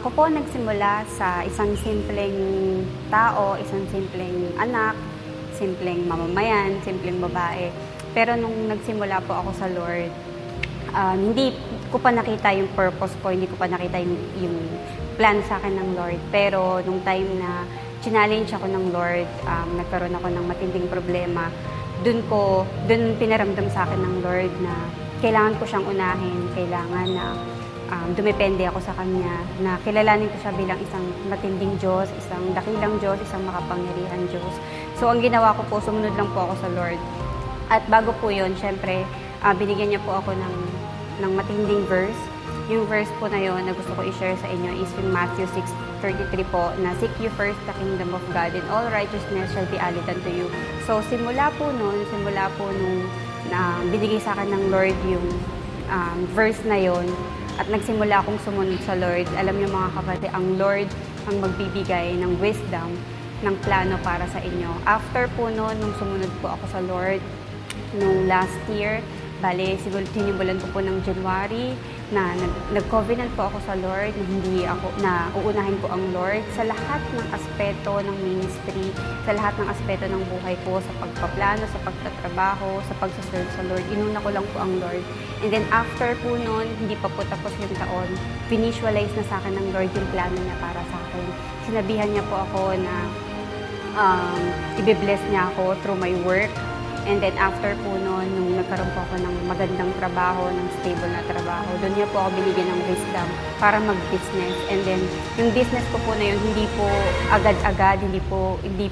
Ako po nagsimula sa isang simpleng tao, isang simpleng anak, simpleng mamamayan, simpleng babae. Pero nung nagsimula po ako sa Lord, hindi ko pa nakita yung purpose ko, hindi ko pa nakita yung plan sa akin ng Lord. Pero nung time na challenge ako ng Lord, nagkaroon ako ng matinding problema, dun pinaramdam sa akin ng Lord na kailangan ko siyang unahin, kailangan na dumepende ako sa Kanya, na kilalanin ko siya bilang isang matinding Diyos, isang dakilang Diyos, isang makapangyarihan Diyos. So ang ginawa ko po, sumunod lang po ako sa Lord. At bago po yun, syempre, binigyan niya po ako ng matinding verse. Yung verse po na yun na gusto ko i-share sa inyo is yung Matthew 6:33 po, na seek you first the kingdom of God and all righteousness shall be added unto you. So simula po nung binigay sa akin ng Lord yung verse na yun, at nagsimula akong sumunod sa Lord. Alam niyo mga kapatid, ang Lord ang magbibigay ng wisdom, ng plano para sa inyo. After po noon, nung sumunod po ako sa Lord, nung last year, sinimulan ko po ng January, na nag-covenant po ako sa Lord, na uunahin ko ang Lord sa lahat ng aspeto ng ministry, sa lahat ng aspeto ng buhay ko, sa pagpaplano, sa pagtatrabaho, sa pagsaserve sa Lord. Inuna ko lang po ang Lord. And then after po noon, hindi pa po tapos yung taon, visualize na sa akin ng Lord yung plano niya para sa akin. Sinabihan niya po ako na i-bless niya ako through my work. And then after po noon, nung nagkaroon po ako ng magandang trabaho, ng stable na trabaho, doon niya po ako binigyan ng wisdom para mag-business. And then yung business ko po na yun, hindi po agad-agad, hindi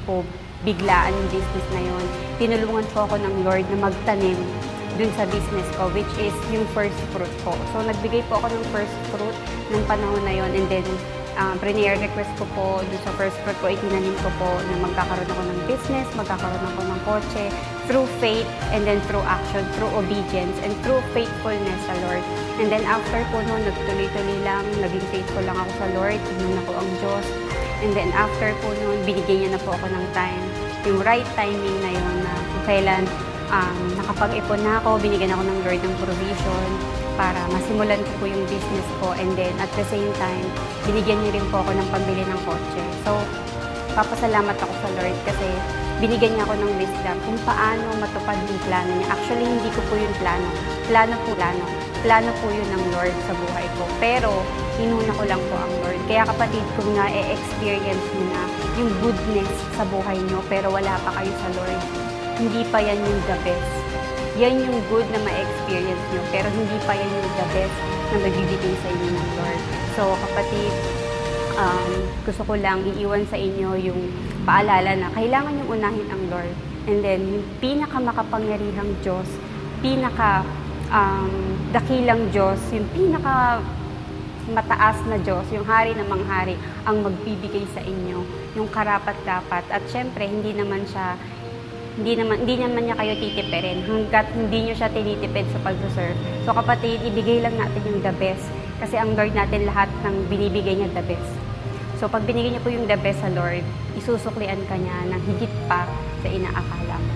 po biglaan yung business na yun. Tinulungan po ako ng Lord na magtanim dun sa business ko, which is yung first fruit ko. So nagbigay po ako ng first fruit ng panahon na yun, and then prayer request ko po dun sa first fruit ko, itinanim ko po na magkakaroon ako ng business, magkakaroon ako ng kotse, through faith, and then through action, through obedience, and through faithfulness sa Lord. And then after po noon, nagtuloy-tuloy lang, naging faithful lang ako sa Lord, tinun ako ang Diyos. And then after po noon, binigyan niya na po ako ng time, yung right timing na yun, na kung kailan nakapag-ipon na ako, binigyan ako ng Lord ng provision para masimulan ko po yung business ko. And then at the same time, binigyan niya rin po ako ng pambili ng kotse. So, papasalamat ako sa Lord kasi binigyan niya ako ng wisdom kung paano matupad yung plano niya. Actually, hindi ko po yung plano. Plano po yun ng Lord sa buhay ko. Pero, inuna ko lang po ang Lord. Kaya kapatid, kung na-experience niyo na yung goodness sa buhay niyo, pero wala pa kayo sa Lord, hindi pa yan yung the best. Yan yung good na ma-experience nyo, pero hindi pa yan yung the best na magbibigay sa inyo ng Lord. So, kapatid, gusto ko lang iiwan sa inyo yung paalala na kailangan yung unahin ang Lord. And then, yung pinakamakapangyarihang Diyos, dakilang Diyos, yung mataas na Diyos, yung hari na manghari, ang magbibigay sa inyo, yung karapat-dapat. At syempre, hindi naman niya kayo titipirin hanggat hindi niyo siya tinitipid sa pag-serve. So kapatid, ibigay lang natin yung the best kasi ang Lord natin lahat ng binibigay niya the best. So pag binigay niya po yung the best sa Lord, isusuklian ka niya ng higit pa sa inaakala mo.